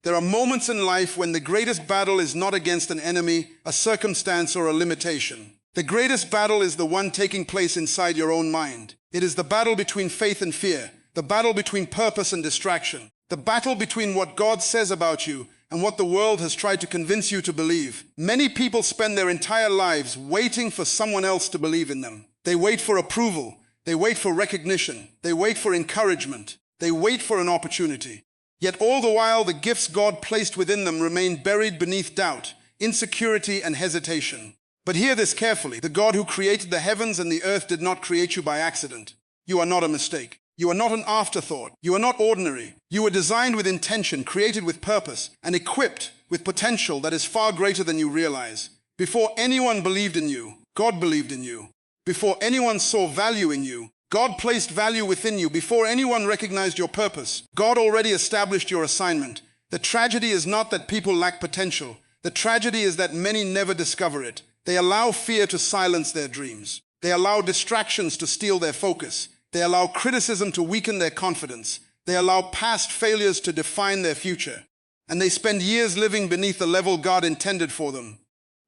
There are moments in life when the greatest battle is not against an enemy, a circumstance, or a limitation. The greatest battle is the one taking place inside your own mind. It is the battle between faith and fear, the battle between purpose and distraction, the battle between what God says about you and what the world has tried to convince you to believe. Many people spend their entire lives waiting for someone else to believe in them. They wait for approval. They wait for recognition. They wait for encouragement. They wait for an opportunity. Yet all the while, the gifts God placed within them remain buried beneath doubt, insecurity, and hesitation. But hear this carefully. The God who created the heavens and the earth did not create you by accident. You are not a mistake. You are not an afterthought. You are not ordinary. You were designed with intention, created with purpose, and equipped with potential that is far greater than you realize. Before anyone believed in you, God believed in you. Before anyone saw value in you, God placed value within you. Before anyone recognized your purpose, God already established your assignment. The tragedy is not that people lack potential. The tragedy is that many never discover it. They allow fear to silence their dreams. They allow distractions to steal their focus. They allow criticism to weaken their confidence. They allow past failures to define their future. And they spend years living beneath the level God intended for them.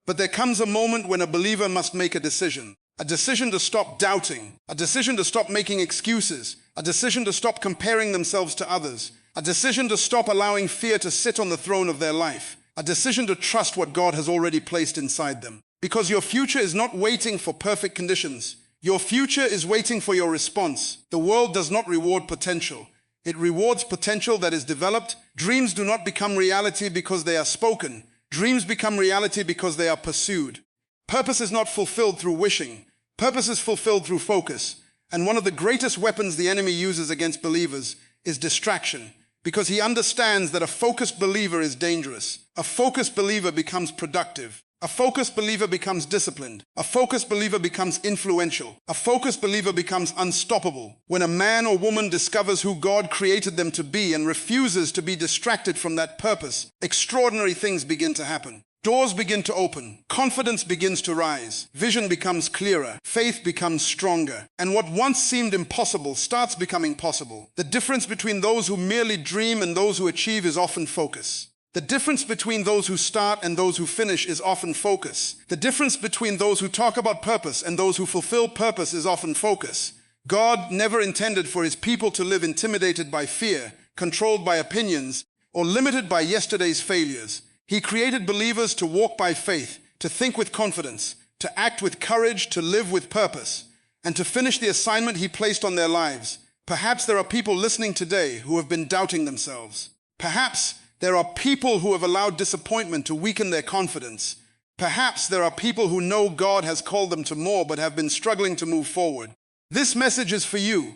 But there comes a moment when a believer must make a decision. A decision to stop doubting, a decision to stop making excuses, a decision to stop comparing themselves to others, a decision to stop allowing fear to sit on the throne of their life, a decision to trust what God has already placed inside them. Because your future is not waiting for perfect conditions. Your future is waiting for your response. The world does not reward potential. It rewards potential that is developed. Dreams do not become reality because they are spoken. Dreams become reality because they are pursued. Purpose is not fulfilled through wishing. Purpose is fulfilled through focus. And one of the greatest weapons the enemy uses against believers is distraction, because he understands that a focused believer is dangerous. A focused believer becomes productive. A focused believer becomes disciplined. A focused believer becomes influential. A focused believer becomes unstoppable. When a man or woman discovers who God created them to be and refuses to be distracted from that purpose, extraordinary things begin to happen. Doors begin to open, confidence begins to rise, vision becomes clearer, faith becomes stronger, and what once seemed impossible starts becoming possible. The difference between those who merely dream and those who achieve is often focus. The difference between those who start and those who finish is often focus. The difference between those who talk about purpose and those who fulfill purpose is often focus. God never intended for his people to live intimidated by fear, controlled by opinions, or limited by yesterday's failures. He created believers to walk by faith, to think with confidence, to act with courage, to live with purpose, and to finish the assignment he placed on their lives. Perhaps there are people listening today who have been doubting themselves. Perhaps there are people who have allowed disappointment to weaken their confidence. Perhaps there are people who know God has called them to more but have been struggling to move forward. This message is for you,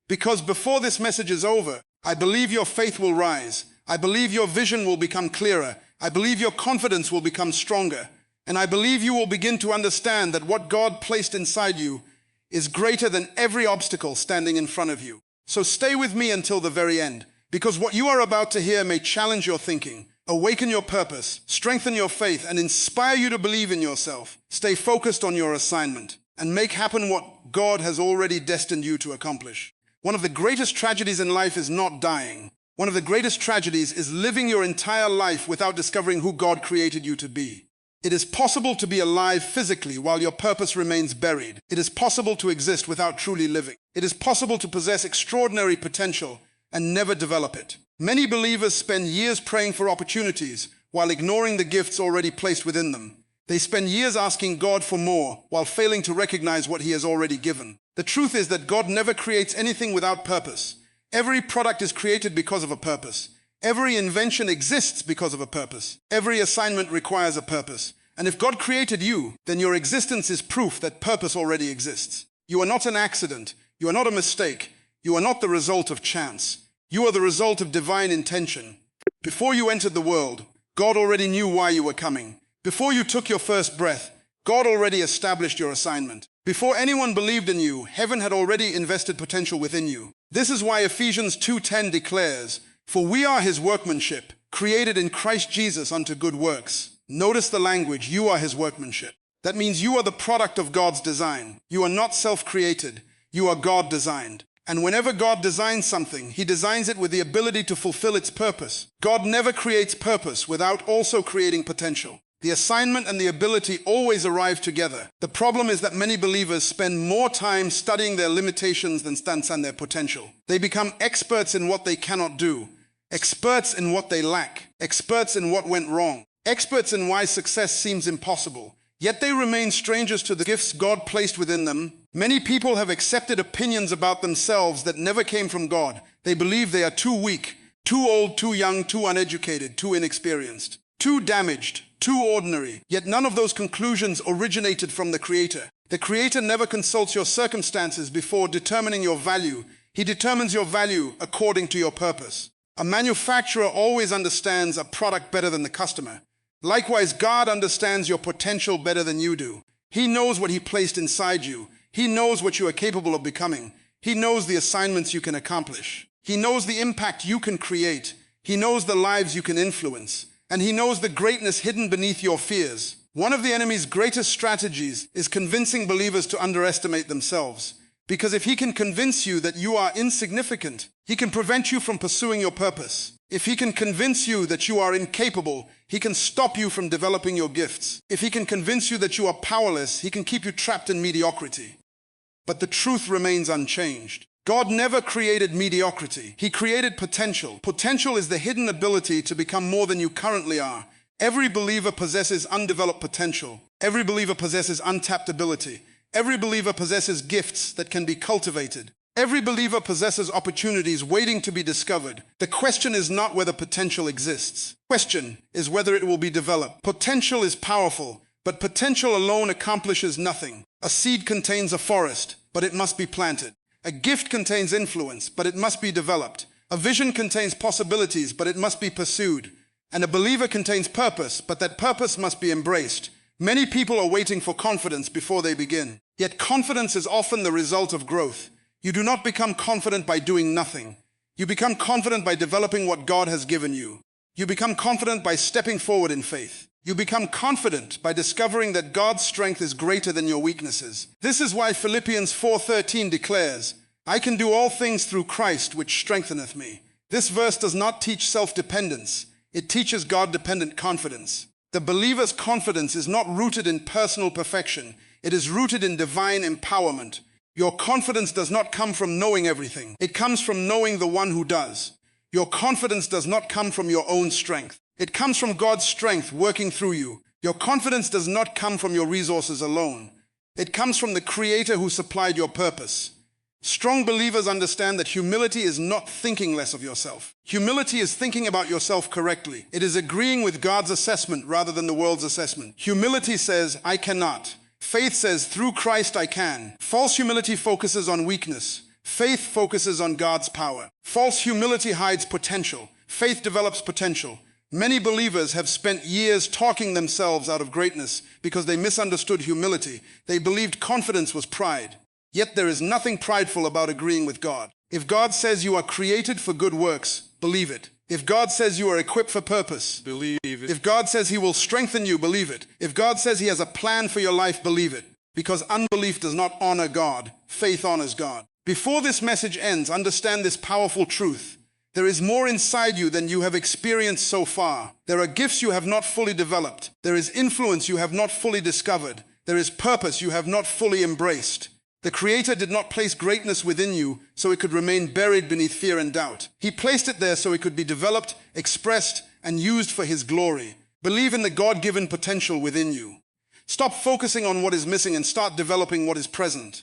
because before this message is over, I believe your faith will rise. I believe your vision will become clearer. I believe your confidence will become stronger, and I believe you will begin to understand that what God placed inside you is greater than every obstacle standing in front of you. So stay with me until the very end, because what you are about to hear may challenge your thinking, awaken your purpose, strengthen your faith, and inspire you to believe in yourself. Stay focused on your assignment and make happen what God has already destined you to accomplish. One of the greatest tragedies in life is not dying. One of the greatest tragedies is living your entire life without discovering who God created you to be. It is possible to be alive physically while your purpose remains buried. It is possible to exist without truly living. It is possible to possess extraordinary potential and never develop it. Many believers spend years praying for opportunities while ignoring the gifts already placed within them. They spend years asking God for more while failing to recognize what he has already given. The truth is that God never creates anything without purpose. Every product is created because of a purpose. Every invention exists because of a purpose. Every assignment requires a purpose. And if God created you, then your existence is proof that purpose already exists. You are not an accident. You are not a mistake. You are not the result of chance. You are the result of divine intention. Before you entered the world, God already knew why you were coming. Before you took your first breath, God already established your assignment. Before anyone believed in you, heaven had already invested potential within you. This is why Ephesians 2:10 declares, "For we are his workmanship, created in Christ Jesus unto good works." Notice the language, you are his workmanship. That means you are the product of God's design. You are not self-created. You are God-designed. And whenever God designs something, He designs it with the ability to fulfill its purpose. God never creates purpose without also creating potential. The assignment and the ability always arrive together. The problem is that many believers spend more time studying their limitations than their potential. They become experts in what they cannot do, experts in what they lack, experts in what went wrong, experts in why success seems impossible. Yet they remain strangers to the gifts God placed within them. Many people have accepted opinions about themselves that never came from God. They believe they are too weak, too old, too young, too uneducated, too inexperienced, too damaged, too ordinary. Yet none of those conclusions originated from the Creator. The Creator never consults your circumstances before determining your value. He determines your value according to your purpose. A manufacturer always understands a product better than the customer. Likewise, God understands your potential better than you do. He knows what He placed inside you. He knows what you are capable of becoming. He knows the assignments you can accomplish. He knows the impact you can create. He knows the lives you can influence. And He knows the greatness hidden beneath your fears. One of the enemy's greatest strategies is convincing believers to underestimate themselves. Because if he can convince you that you are insignificant, he can prevent you from pursuing your purpose. If he can convince you that you are incapable, he can stop you from developing your gifts. If he can convince you that you are powerless, he can keep you trapped in mediocrity. But the truth remains unchanged. God never created mediocrity. He created potential. Potential is the hidden ability to become more than you currently are. Every believer possesses undeveloped potential. Every believer possesses untapped ability. Every believer possesses gifts that can be cultivated. Every believer possesses opportunities waiting to be discovered. The question is not whether potential exists. The question is whether it will be developed. Potential is powerful, but potential alone accomplishes nothing. A seed contains a forest, but it must be planted. A gift contains influence, but it must be developed. A vision contains possibilities, but it must be pursued. And a believer contains purpose, but that purpose must be embraced. Many people are waiting for confidence before they begin. Yet confidence is often the result of growth. You do not become confident by doing nothing. You become confident by developing what God has given you. You become confident by stepping forward in faith. You become confident by discovering that God's strength is greater than your weaknesses. This is why Philippians 4:13 declares, "I can do all things through Christ, which strengtheneth me." This verse does not teach self-dependence. It teaches God-dependent confidence. The believer's confidence is not rooted in personal perfection. It is rooted in divine empowerment. Your confidence does not come from knowing everything. It comes from knowing the one who does. Your confidence does not come from your own strength. It comes from God's strength working through you. Your confidence does not come from your resources alone. It comes from the Creator who supplied your purpose. Strong believers understand that humility is not thinking less of yourself. Humility is thinking about yourself correctly. It is agreeing with God's assessment rather than the world's assessment. Humility says, "I cannot." Faith says, "Through Christ I can." False humility focuses on weakness. Faith focuses on God's power. False humility hides potential. Faith develops potential. Many believers have spent years talking themselves out of greatness because they misunderstood humility. They believed confidence was pride. Yet there is nothing prideful about agreeing with God. If God says you are created for good works, believe it. If God says you are equipped for purpose, believe it. If God says He will strengthen you, believe it. If God says He has a plan for your life, believe it. Because unbelief does not honor God. Faith honors God. Before this message ends, understand this powerful truth. There is more inside you than you have experienced so far. There are gifts you have not fully developed. There is influence you have not fully discovered. There is purpose you have not fully embraced. The Creator did not place greatness within you so it could remain buried beneath fear and doubt. He placed it there so it could be developed, expressed, and used for His glory. Believe in the God-given potential within you. Stop focusing on what is missing and start developing what is present.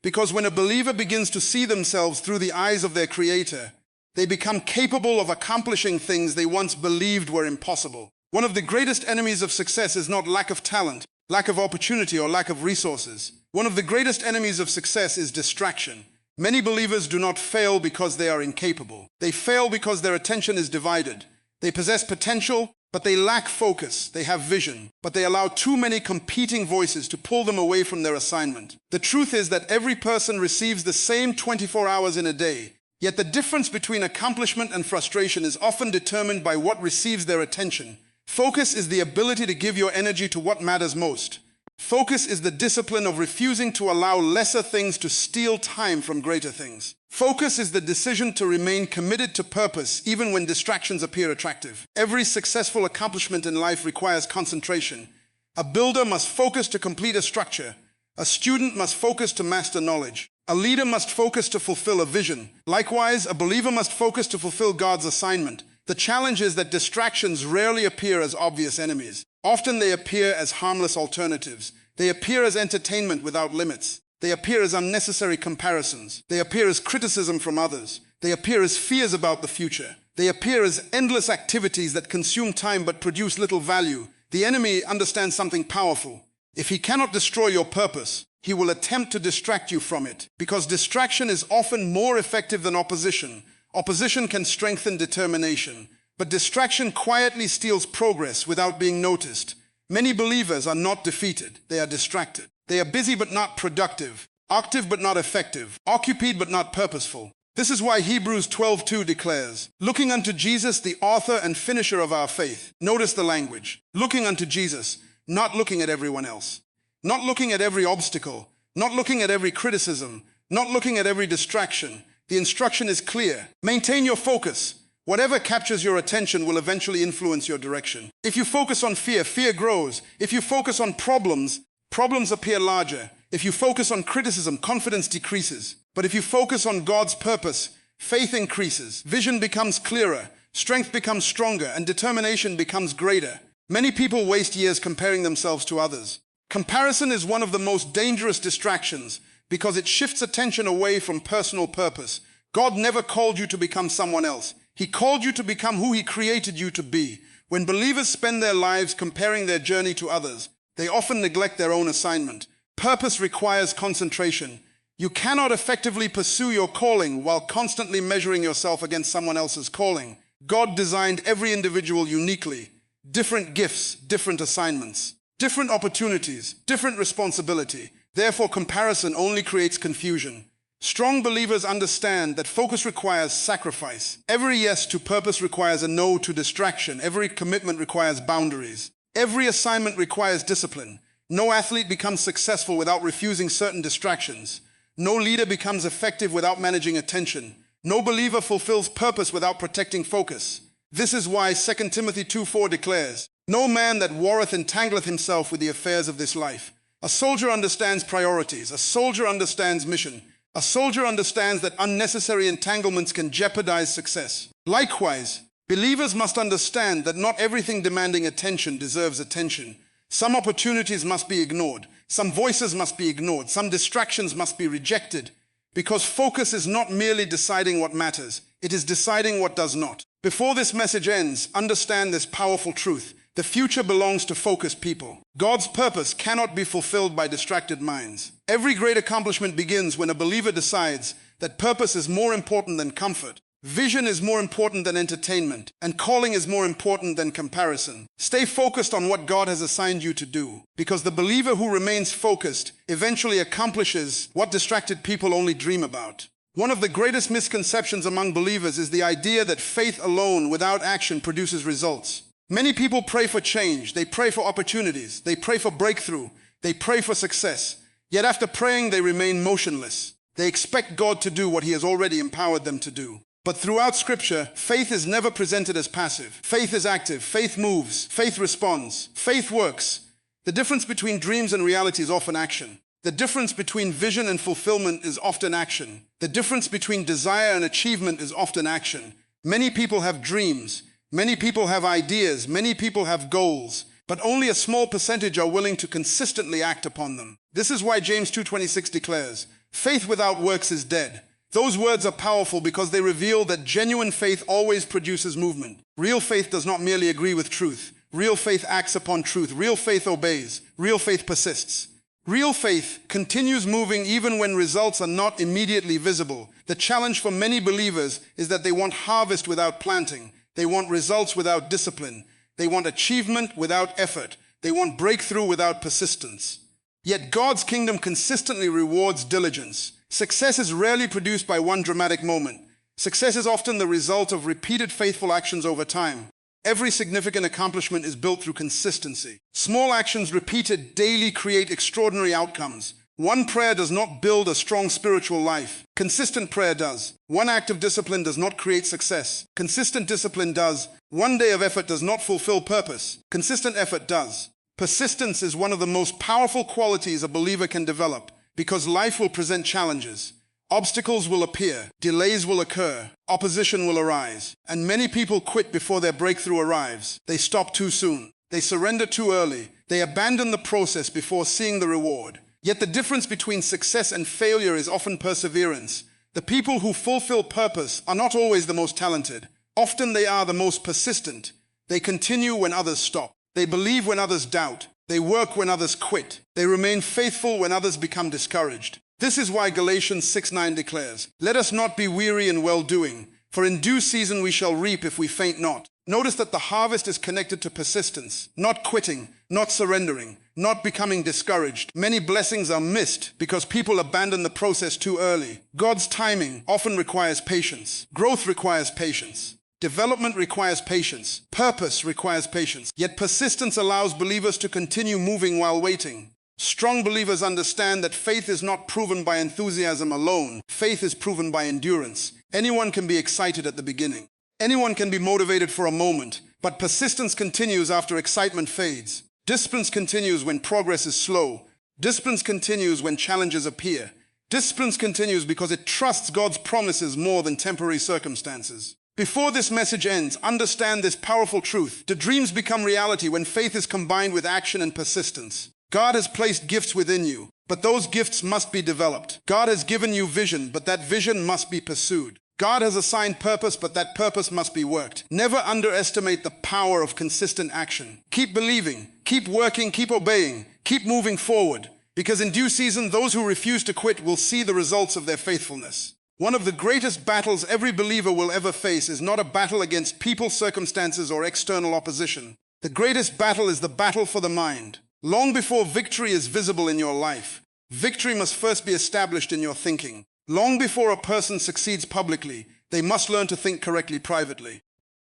Because when a believer begins to see themselves through the eyes of their Creator, they become capable of accomplishing things they once believed were impossible. One of the greatest enemies of success is not lack of talent, lack of opportunity, or lack of resources. One of the greatest enemies of success is distraction. Many believers do not fail because they are incapable. They fail because their attention is divided. They possess potential, but they lack focus. They have vision, but they allow too many competing voices to pull them away from their assignment. The truth is that every person receives the same 24 hours in a day. Yet the difference between accomplishment and frustration is often determined by what receives their attention. Focus is the ability to give your energy to what matters most. Focus is the discipline of refusing to allow lesser things to steal time from greater things. Focus is the decision to remain committed to purpose even when distractions appear attractive. Every successful accomplishment in life requires concentration. A builder must focus to complete a structure. A student must focus to master knowledge. A leader must focus to fulfill a vision. Likewise, a believer must focus to fulfill God's assignment. The challenge is that distractions rarely appear as obvious enemies. Often they appear as harmless alternatives. They appear as entertainment without limits. They appear as unnecessary comparisons. They appear as criticism from others. They appear as fears about the future. They appear as endless activities that consume time but produce little value. The enemy understands something powerful. If he cannot destroy your purpose, he will attempt to distract you from it. Because distraction is often more effective than opposition. Opposition can strengthen determination. But distraction quietly steals progress without being noticed. Many believers are not defeated. They are distracted. They are busy but not productive, active but not effective, occupied but not purposeful. This is why Hebrews 12:2 declares, looking unto Jesus, the author and finisher of our faith. Notice the language. Looking unto Jesus, not looking at everyone else. Not looking at every obstacle. Not looking at every criticism. Not looking at every distraction. The instruction is clear. Maintain your focus. Whatever captures your attention will eventually influence your direction. If you focus on fear, fear grows. If you focus on problems, problems appear larger. If you focus on criticism, confidence decreases. But if you focus on God's purpose, faith increases, vision becomes clearer, strength becomes stronger, and determination becomes greater. Many people waste years comparing themselves to others. Comparison is one of the most dangerous distractions because it shifts attention away from personal purpose. God never called you to become someone else. He called you to become who He created you to be. When believers spend their lives comparing their journey to others, they often neglect their own assignment. Purpose requires concentration. You cannot effectively pursue your calling while constantly measuring yourself against someone else's calling. God designed every individual uniquely. Different gifts, different assignments, different opportunities, different responsibility. Therefore, comparison only creates confusion. Strong believers understand that focus requires sacrifice. Every yes to purpose requires a no to distraction. Every commitment requires boundaries. Every assignment requires discipline. No athlete becomes successful without refusing certain distractions. No leader becomes effective without managing attention. No believer fulfills purpose without protecting focus. This is why 2 Timothy 2:4 declares, no man that warreth entangleth himself with the affairs of this life. A soldier understands priorities. A soldier understands mission. A soldier understands that unnecessary entanglements can jeopardize success. Likewise, believers must understand that not everything demanding attention deserves attention. Some opportunities must be ignored. Some voices must be ignored. Some distractions must be rejected. Because focus is not merely deciding what matters. It is deciding what does not. Before this message ends, understand this powerful truth. The future belongs to focused people. God's purpose cannot be fulfilled by distracted minds. Every great accomplishment begins when a believer decides that purpose is more important than comfort. Vision is more important than entertainment, and calling is more important than comparison. Stay focused on what God has assigned you to do, because the believer who remains focused eventually accomplishes what distracted people only dream about. One of the greatest misconceptions among believers is the idea that faith alone without action produces results. Many people pray for change, they pray for opportunities, they pray for breakthrough, they pray for success. Yet after praying, they remain motionless. They expect God to do what He has already empowered them to do. But throughout Scripture, faith is never presented as passive. Faith is active, faith moves, faith responds, faith works. The difference between dreams and reality is often action. The difference between vision and fulfillment is often action. The difference between desire and achievement is often action. Many people have dreams. Many people have ideas. Many people have goals. But only a small percentage are willing to consistently act upon them. This is why James 2:26 declares, faith without works is dead. Those words are powerful because they reveal that genuine faith always produces movement. Real faith does not merely agree with truth. Real faith acts upon truth. Real faith obeys. Real faith persists. Real faith continues moving even when results are not immediately visible. The challenge for many believers is that they want harvest without planting. They want results without discipline. They want achievement without effort. They want breakthrough without persistence. Yet God's kingdom consistently rewards diligence. Success is rarely produced by one dramatic moment. Success is often the result of repeated faithful actions over time. Every significant accomplishment is built through consistency. Small actions repeated daily create extraordinary outcomes. One prayer does not build a strong spiritual life. Consistent prayer does. One act of discipline does not create success. Consistent discipline does. One day of effort does not fulfill purpose. Consistent effort does. Persistence is one of the most powerful qualities a believer can develop because life will present challenges. Obstacles will appear, delays will occur, opposition will arise, and many people quit before their breakthrough arrives. They stop too soon. They surrender too early. They abandon the process before seeing the reward. Yet the difference between success and failure is often perseverance. The people who fulfill purpose are not always the most talented. Often they are the most persistent. They continue when others stop. They believe when others doubt. They work when others quit. They remain faithful when others become discouraged. This is why Galatians 6:9 declares, "Let us not be weary in well-doing, for in due season we shall reap if we faint not." Notice that the harvest is connected to persistence, not quitting, not surrendering, not becoming discouraged. Many blessings are missed because people abandon the process too early. God's timing often requires patience. Growth requires patience. Development requires patience. Purpose requires patience. Yet persistence allows believers to continue moving while waiting. Strong believers understand that faith is not proven by enthusiasm alone. Faith is proven by endurance. Anyone can be excited at the beginning. Anyone can be motivated for a moment, but persistence continues after excitement fades. Discipline continues when progress is slow. Discipline continues when challenges appear. Discipline continues because it trusts God's promises more than temporary circumstances. Before this message ends, understand this powerful truth. The dreams become reality when faith is combined with action and persistence. God has placed gifts within you, but those gifts must be developed. God has given you vision, but that vision must be pursued. God has assigned purpose, but that purpose must be worked. Never underestimate the power of consistent action. Keep believing, keep working, keep obeying, keep moving forward, because in due season, those who refuse to quit will see the results of their faithfulness. One of the greatest battles every believer will ever face is not a battle against people, circumstances, or external opposition. The greatest battle is the battle for the mind. Long before victory is visible in your life, victory must first be established in your thinking. Long before a person succeeds publicly, they must learn to think correctly privately.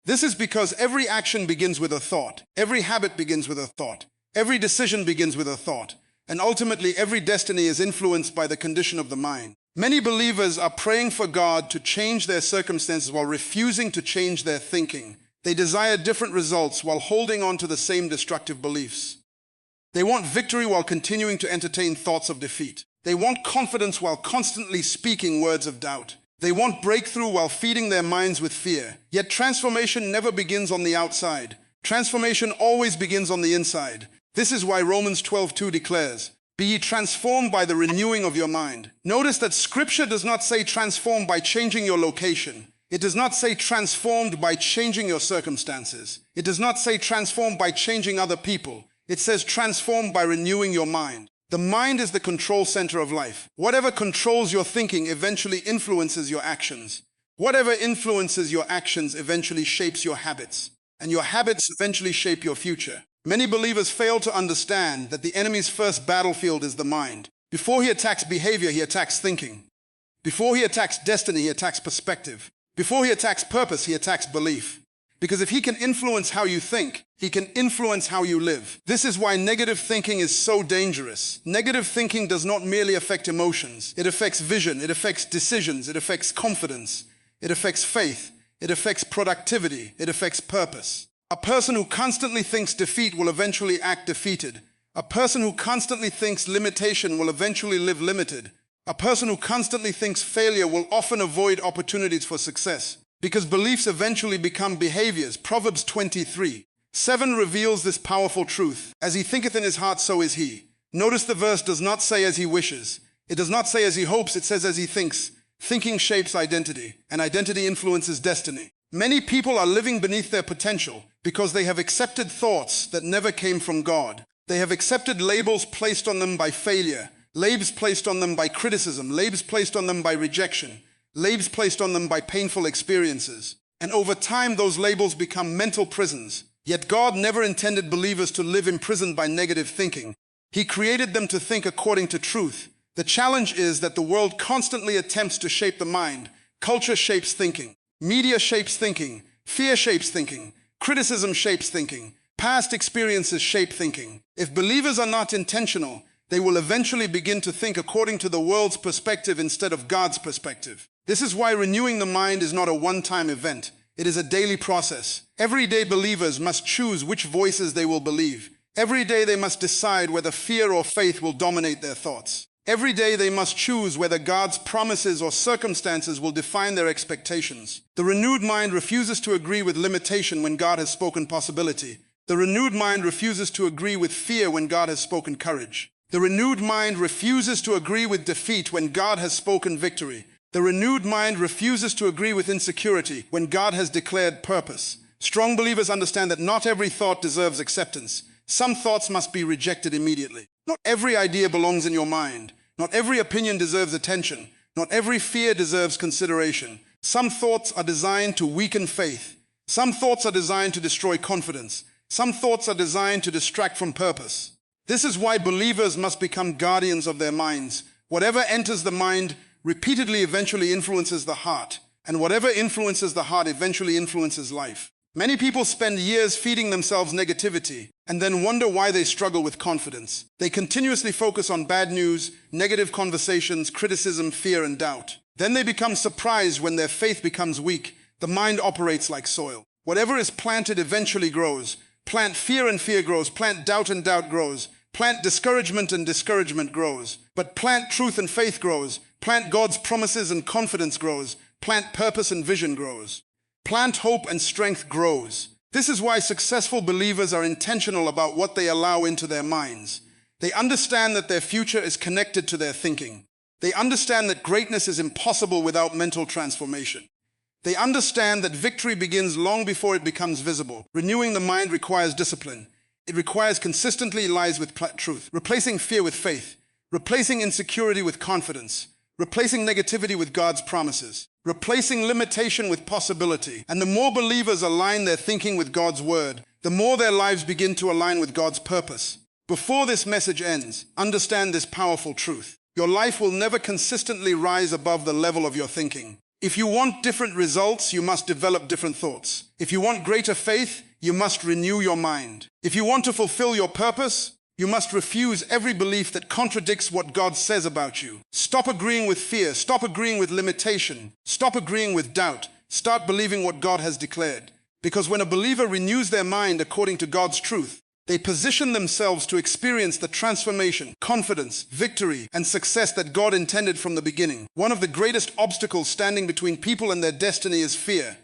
This is because every action begins with a thought. Every habit begins with a thought. Every decision begins with a thought. And ultimately, every destiny is influenced by the condition of the mind. Many believers are praying for God to change their circumstances while refusing to change their thinking. They desire different results while holding on to the same destructive beliefs. They want victory while continuing to entertain thoughts of defeat. They want confidence while constantly speaking words of doubt. They want breakthrough while feeding their minds with fear. Yet transformation never begins on the outside. Transformation always begins on the inside. This is why Romans 12:2 declares, "Be ye transformed by the renewing of your mind." Notice that Scripture does not say transformed by changing your location. It does not say transformed by changing your circumstances. It does not say transformed by changing other people. It says transformed by renewing your mind. The mind is the control center of life. Whatever controls your thinking eventually influences your actions. Whatever influences your actions eventually shapes your habits. And your habits eventually shape your future. Many believers fail to understand that the enemy's first battlefield is the mind. Before he attacks behavior, he attacks thinking. Before he attacks destiny, he attacks perspective. Before he attacks purpose, he attacks belief. Because if he can influence how you think, he can influence how you live. This is why negative thinking is so dangerous. Negative thinking does not merely affect emotions. It affects vision, it affects decisions, it affects confidence, it affects faith, it affects productivity, it affects purpose. A person who constantly thinks defeat will eventually act defeated. A person who constantly thinks limitation will eventually live limited. A person who constantly thinks failure will often avoid opportunities for success. Because beliefs eventually become behaviors. Proverbs 23:7 reveals this powerful truth. As he thinketh in his heart, so is he. Notice the verse does not say as he wishes. It does not say as he hopes, it says as he thinks. Thinking shapes identity, and identity influences destiny. Many people are living beneath their potential because they have accepted thoughts that never came from God. They have accepted labels placed on them by failure, labels placed on them by criticism, labels placed on them by rejection, labels placed on them by painful experiences. And over time, those labels become mental prisons. Yet God never intended believers to live imprisoned by negative thinking. He created them to think according to truth. The challenge is that the world constantly attempts to shape the mind. Culture shapes thinking. Media shapes thinking. Fear shapes thinking. Criticism shapes thinking. Past experiences shape thinking. If believers are not intentional, they will eventually begin to think according to the world's perspective instead of God's perspective. This is why renewing the mind is not a one-time event. It is a daily process. Everyday believers must choose which voices they will believe. Every day they must decide whether fear or faith will dominate their thoughts. Every day they must choose whether God's promises or circumstances will define their expectations. The renewed mind refuses to agree with limitation when God has spoken possibility. The renewed mind refuses to agree with fear when God has spoken courage. The renewed mind refuses to agree with defeat when God has spoken victory. The renewed mind refuses to agree with insecurity when God has declared purpose. Strong believers understand that not every thought deserves acceptance. Some thoughts must be rejected immediately. Not every idea belongs in your mind. Not every opinion deserves attention. Not every fear deserves consideration. Some thoughts are designed to weaken faith. Some thoughts are designed to destroy confidence. Some thoughts are designed to distract from purpose. This is why believers must become guardians of their minds. Whatever enters the mind repeatedly eventually influences the heart, and whatever influences the heart eventually influences life. Many people spend years feeding themselves negativity and then wonder why they struggle with confidence. They continuously focus on bad news, negative conversations, criticism, fear, and doubt. Then they become surprised when their faith becomes weak. The mind operates like soil. Whatever is planted eventually grows. Plant fear and fear grows. Plant doubt and doubt grows. Plant discouragement and discouragement grows. But plant truth and faith grows. Plant God's promises and confidence grows. Plant purpose and vision grows. Plant hope and strength grows. This is why successful believers are intentional about what they allow into their minds. They understand that their future is connected to their thinking. They understand that greatness is impossible without mental transformation. They understand that victory begins long before it becomes visible. Renewing the mind requires discipline. It requires consistently lies with truth, replacing fear with faith, replacing insecurity with confidence, replacing negativity with God's promises, replacing limitation with possibility. And the more believers align their thinking with God's word, the more their lives begin to align with God's purpose. Before this message ends, understand this powerful truth. Your life will never consistently rise above the level of your thinking. If you want different results, you must develop different thoughts. If you want greater faith, you must renew your mind. If you want to fulfill your purpose, you must refuse every belief that contradicts what God says about you. Stop agreeing with fear. Stop agreeing with limitation. Stop agreeing with doubt. Start believing what God has declared. Because when a believer renews their mind according to God's truth, they position themselves to experience the transformation, confidence, victory, and success that God intended from the beginning. One of the greatest obstacles standing between people and their destiny is fear.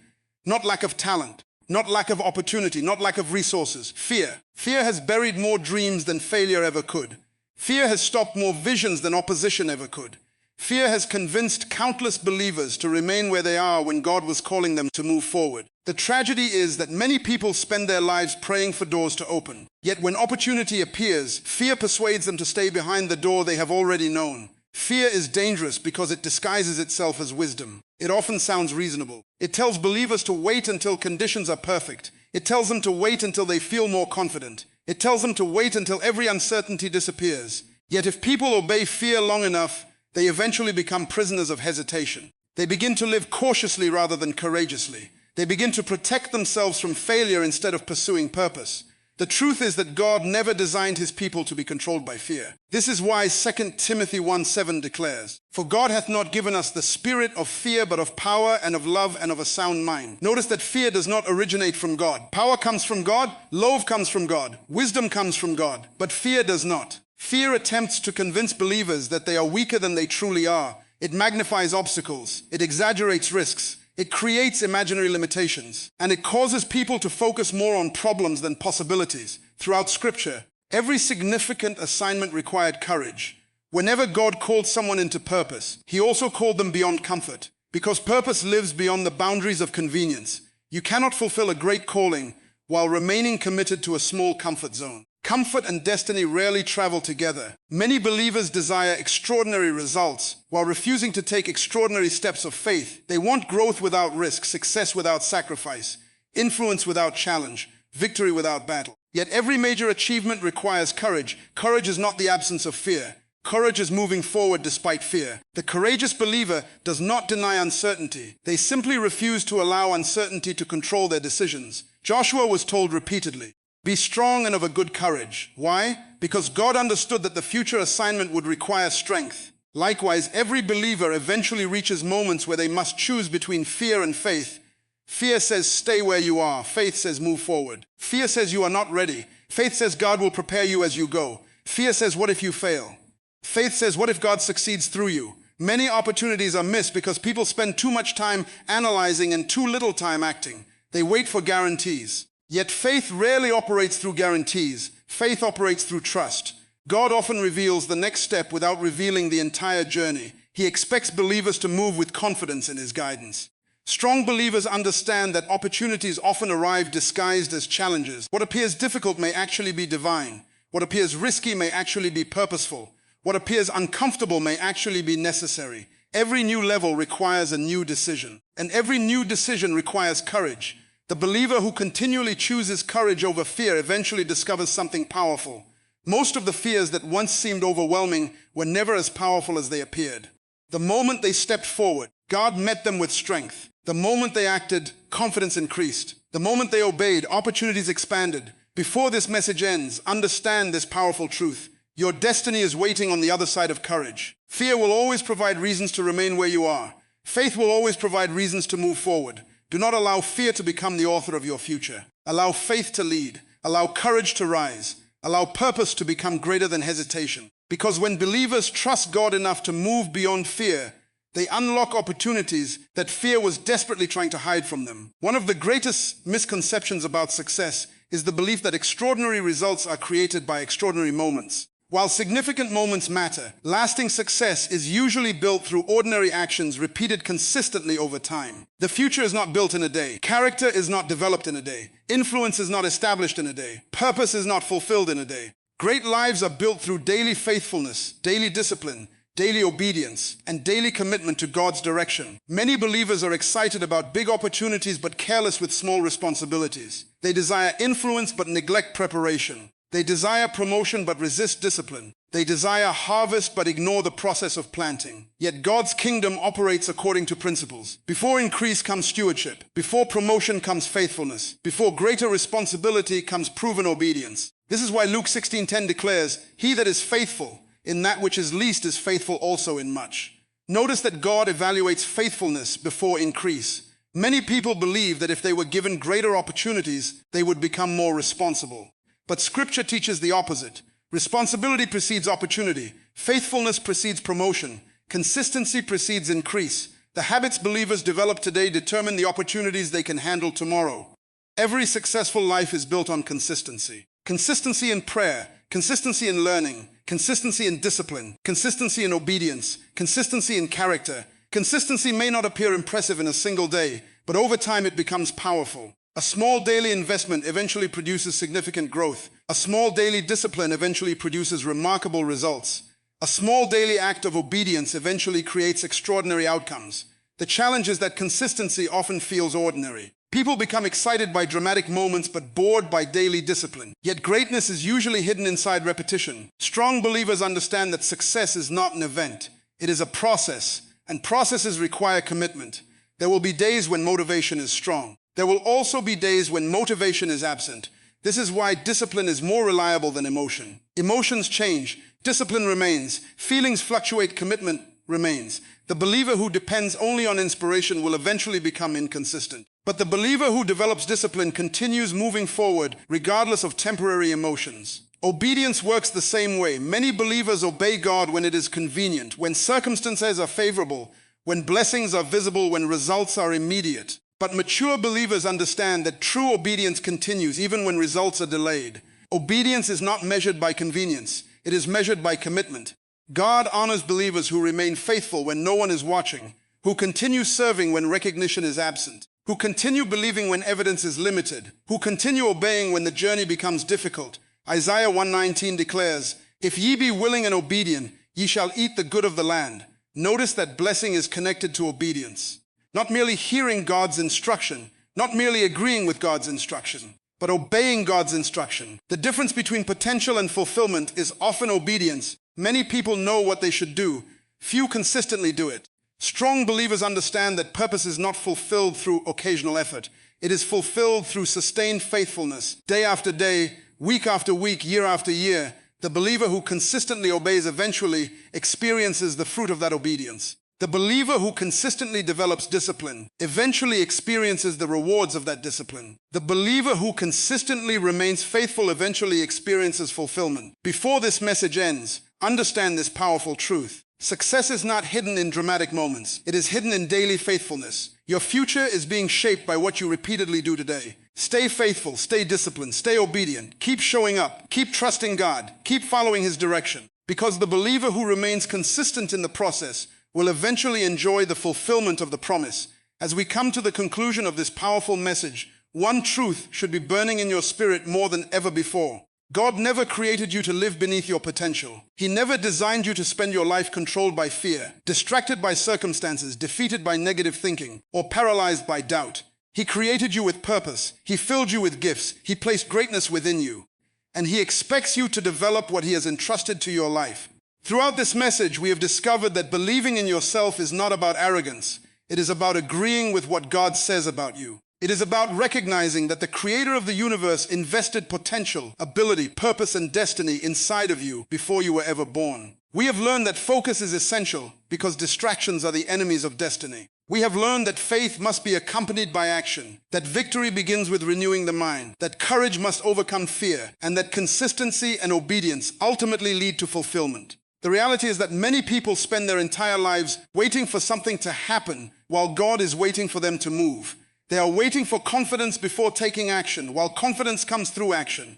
Not lack of talent, not lack of opportunity, not lack of resources. Fear. Fear has buried more dreams than failure ever could. Fear has stopped more visions than opposition ever could. Fear has convinced countless believers to remain where they are when God was calling them to move forward. The tragedy is that many people spend their lives praying for doors to open. Yet when opportunity appears, fear persuades them to stay behind the door they have already known. Fear is dangerous because it disguises itself as wisdom. It often sounds reasonable. It tells believers to wait until conditions are perfect. It tells them to wait until they feel more confident. It tells them to wait until every uncertainty disappears. Yet if people obey fear long enough, they eventually become prisoners of hesitation. They begin to live cautiously rather than courageously. They begin to protect themselves from failure instead of pursuing purpose. The truth is that God never designed his people to be controlled by fear. This is why 2 Timothy 1:7 declares, "For God hath not given us the spirit of fear, but of power and of love and of a sound mind." Notice that fear does not originate from God. Power comes from God, love comes from God, wisdom comes from God, but fear does not. Fear attempts to convince believers that they are weaker than they truly are. It magnifies obstacles. It exaggerates risks. It creates imaginary limitations. And it causes people to focus more on problems than possibilities. Throughout Scripture, every significant assignment required courage. Whenever God called someone into purpose, he also called them beyond comfort. Because purpose lives beyond the boundaries of convenience. You cannot fulfill a great calling while remaining committed to a small comfort zone. Comfort and destiny rarely travel together. Many believers desire extraordinary results while refusing to take extraordinary steps of faith. They want growth without risk, success without sacrifice, influence without challenge, victory without battle. Yet every major achievement requires courage. Courage is not the absence of fear. Courage is moving forward despite fear. The courageous believer does not deny uncertainty. They simply refuse to allow uncertainty to control their decisions. Joshua was told repeatedly, "Be strong and of a good courage." Why? Because God understood that the future assignment would require strength. Likewise, every believer eventually reaches moments where they must choose between fear and faith. Fear says, "Stay where you are." Faith says, "Move forward." Fear says, "You are not ready." Faith says, "God will prepare you as you go." Fear says, "What if you fail?" Faith says, "What if God succeeds through you?" Many opportunities are missed because people spend too much time analyzing and too little time acting. They wait for guarantees. Yet faith rarely operates through guarantees. Faith operates through trust. God often reveals the next step without revealing the entire journey. He expects believers to move with confidence in His guidance. Strong believers understand that opportunities often arrive disguised as challenges. What appears difficult may actually be divine. What appears risky may actually be purposeful. What appears uncomfortable may actually be necessary. Every new level requires a new decision, and every new decision requires courage. The believer who continually chooses courage over fear eventually discovers something powerful. Most of the fears that once seemed overwhelming were never as powerful as they appeared. The moment they stepped forward, God met them with strength. The moment they acted, confidence increased. The moment they obeyed, opportunities expanded. Before this message ends, understand this powerful truth. Your destiny is waiting on the other side of courage. Fear will always provide reasons to remain where you are. Faith will always provide reasons to move forward. Do not allow fear to become the author of your future. Allow faith to lead. Allow courage to rise. Allow purpose to become greater than hesitation. Because when believers trust God enough to move beyond fear, they unlock opportunities that fear was desperately trying to hide from them. One of the greatest misconceptions about success is the belief that extraordinary results are created by extraordinary moments. While significant moments matter, lasting success is usually built through ordinary actions repeated consistently over time. The future is not built in a day. Character is not developed in a day. Influence is not established in a day. Purpose is not fulfilled in a day. Great lives are built through daily faithfulness, daily discipline, daily obedience, and daily commitment to God's direction. Many believers are excited about big opportunities but careless with small responsibilities. They desire influence but neglect preparation. They desire promotion but resist discipline. They desire harvest but ignore the process of planting. Yet God's kingdom operates according to principles. Before increase comes stewardship. Before promotion comes faithfulness. Before greater responsibility comes proven obedience. This is why Luke 16:10 declares, "He that is faithful in that which is least is faithful also in much." Notice that God evaluates faithfulness before increase. Many people believe that if they were given greater opportunities, they would become more responsible. But Scripture teaches the opposite. Responsibility precedes opportunity. Faithfulness precedes promotion. Consistency precedes increase. The habits believers develop today determine the opportunities they can handle tomorrow. Every successful life is built on consistency. Consistency in prayer, consistency in learning, consistency in discipline, consistency in obedience, consistency in character. Consistency may not appear impressive in a single day, but over time it becomes powerful. A small daily investment eventually produces significant growth. A small daily discipline eventually produces remarkable results. A small daily act of obedience eventually creates extraordinary outcomes. The challenge is that consistency often feels ordinary. People become excited by dramatic moments but bored by daily discipline. Yet greatness is usually hidden inside repetition. Strong believers understand that success is not an event. It is a process, and processes require commitment. There will be days when motivation is strong. There will also be days when motivation is absent. This is why discipline is more reliable than emotion. Emotions change, discipline remains, feelings fluctuate, commitment remains. The believer who depends only on inspiration will eventually become inconsistent. But the believer who develops discipline continues moving forward regardless of temporary emotions. Obedience works the same way. Many believers obey God when it is convenient, when circumstances are favorable, when blessings are visible, when results are immediate. But mature believers understand that true obedience continues even when results are delayed. Obedience is not measured by convenience. It is measured by commitment. God honors believers who remain faithful when no one is watching, who continue serving when recognition is absent, who continue believing when evidence is limited, who continue obeying when the journey becomes difficult. Isaiah 1:19 declares, "If ye be willing and obedient, ye shall eat the good of the land." Notice that blessing is connected to obedience. Not merely hearing God's instruction, not merely agreeing with God's instruction, but obeying God's instruction. The difference between potential and fulfillment is often obedience, Many people know what they should do. Few consistently do it. Strong believers understand that purpose is not fulfilled through occasional effort. It is fulfilled through sustained faithfulness, day after day, week after week, year after year. The believer who consistently obeys eventually experiences the fruit of that obedience. The believer who consistently develops discipline eventually experiences the rewards of that discipline. The believer who consistently remains faithful eventually experiences fulfillment. Before this message ends, understand this powerful truth. Success is not hidden in dramatic moments. It is hidden in daily faithfulness. Your future is being shaped by what you repeatedly do today. Stay faithful, stay disciplined, stay obedient. Keep showing up, keep trusting God, keep following His direction. Because the believer who remains consistent in the process will eventually enjoy the fulfillment of the promise. As we come to the conclusion of this powerful message, one truth should be burning in your spirit more than ever before. God never created you to live beneath your potential. He never designed you to spend your life controlled by fear, distracted by circumstances, defeated by negative thinking, or paralyzed by doubt. He created you with purpose. He filled you with gifts. He placed greatness within you. And He expects you to develop what He has entrusted to your life. Throughout this message, we have discovered that believing in yourself is not about arrogance. It is about agreeing with what God says about you. It is about recognizing that the Creator of the universe invested potential, ability, purpose, and destiny inside of you before you were ever born. We have learned that focus is essential because distractions are the enemies of destiny. We have learned that faith must be accompanied by action, that victory begins with renewing the mind, that courage must overcome fear, and that consistency and obedience ultimately lead to fulfillment. The reality is that many people spend their entire lives waiting for something to happen while God is waiting for them to move. They are waiting for confidence before taking action, while confidence comes through action.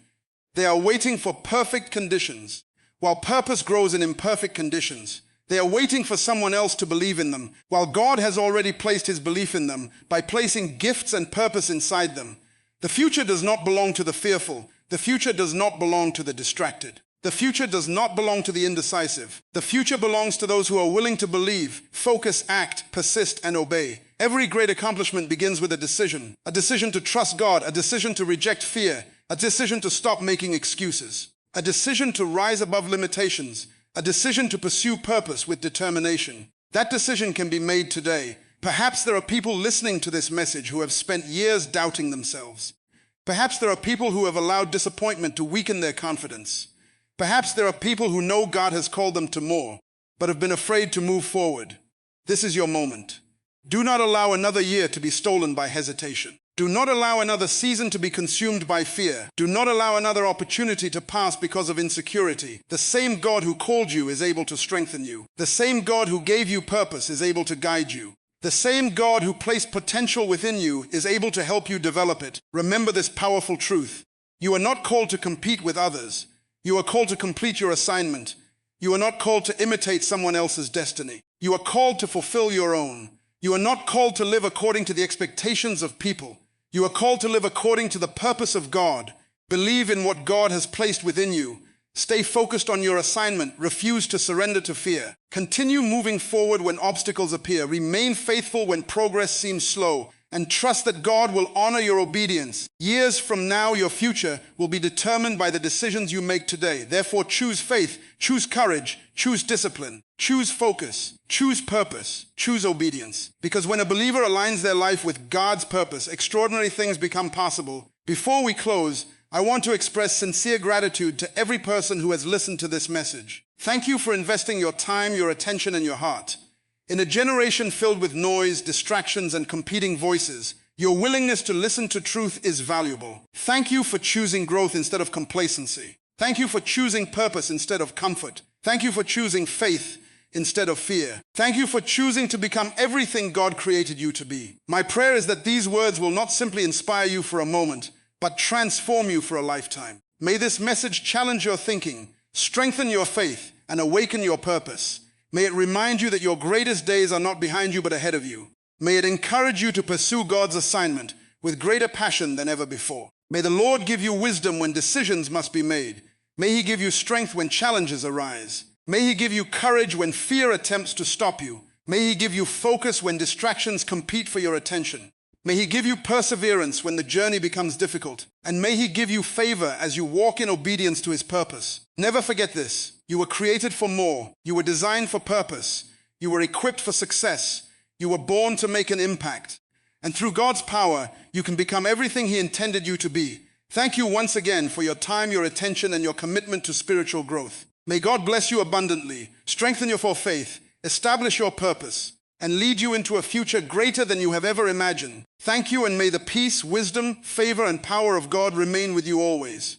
They are waiting for perfect conditions, while purpose grows in imperfect conditions. They are waiting for someone else to believe in them, while God has already placed His belief in them by placing gifts and purpose inside them. The future does not belong to the fearful. The future does not belong to the distracted. The future does not belong to the indecisive. The future belongs to those who are willing to believe, focus, act, persist, and obey. Every great accomplishment begins with a decision to trust God, a decision to reject fear, a decision to stop making excuses, a decision to rise above limitations, a decision to pursue purpose with determination. That decision can be made today. Perhaps there are people listening to this message who have spent years doubting themselves. Perhaps there are people who have allowed disappointment to weaken their confidence. Perhaps there are people who know God has called them to more, but have been afraid to move forward. This is your moment. Do not allow another year to be stolen by hesitation. Do not allow another season to be consumed by fear. Do not allow another opportunity to pass because of insecurity. The same God who called you is able to strengthen you. The same God who gave you purpose is able to guide you. The same God who placed potential within you is able to help you develop it. Remember this powerful truth. You are not called to compete with others. You are called to complete your assignment. You are not called to imitate someone else's destiny. You are called to fulfill your own. You are not called to live according to the expectations of people. You are called to live according to the purpose of God. Believe in what God has placed within you. Stay focused on your assignment. Refuse to surrender to fear. Continue moving forward when obstacles appear. Remain faithful when progress seems slow. And trust that God will honor your obedience. Years from now, your future will be determined by the decisions you make today. Therefore, choose faith, choose courage, choose discipline, choose focus, choose purpose, choose obedience. Because when a believer aligns their life with God's purpose, extraordinary things become possible. Before we close, I want to express sincere gratitude to every person who has listened to this message. Thank you for investing your time, your attention, and your heart. In a generation filled with noise, distractions, and competing voices, your willingness to listen to truth is valuable. Thank you for choosing growth instead of complacency. Thank you for choosing purpose instead of comfort. Thank you for choosing faith instead of fear. Thank you for choosing to become everything God created you to be. My prayer is that these words will not simply inspire you for a moment, but transform you for a lifetime. May this message challenge your thinking, strengthen your faith, and awaken your purpose. May it remind you that your greatest days are not behind you but ahead of you. May it encourage you to pursue God's assignment with greater passion than ever before. May the Lord give you wisdom when decisions must be made. May He give you strength when challenges arise. May He give you courage when fear attempts to stop you. May He give you focus when distractions compete for your attention. May He give you perseverance when the journey becomes difficult. And may He give you favor as you walk in obedience to His purpose. Never forget this. You were created for more. You were designed for purpose. You were equipped for success. You were born to make an impact. And through God's power, you can become everything He intended you to be. Thank you once again for your time, your attention, and your commitment to spiritual growth. May God bless you abundantly, strengthen your faith, establish your purpose, and lead you into a future greater than you have ever imagined. Thank you, and may the peace, wisdom, favor, and power of God remain with you always.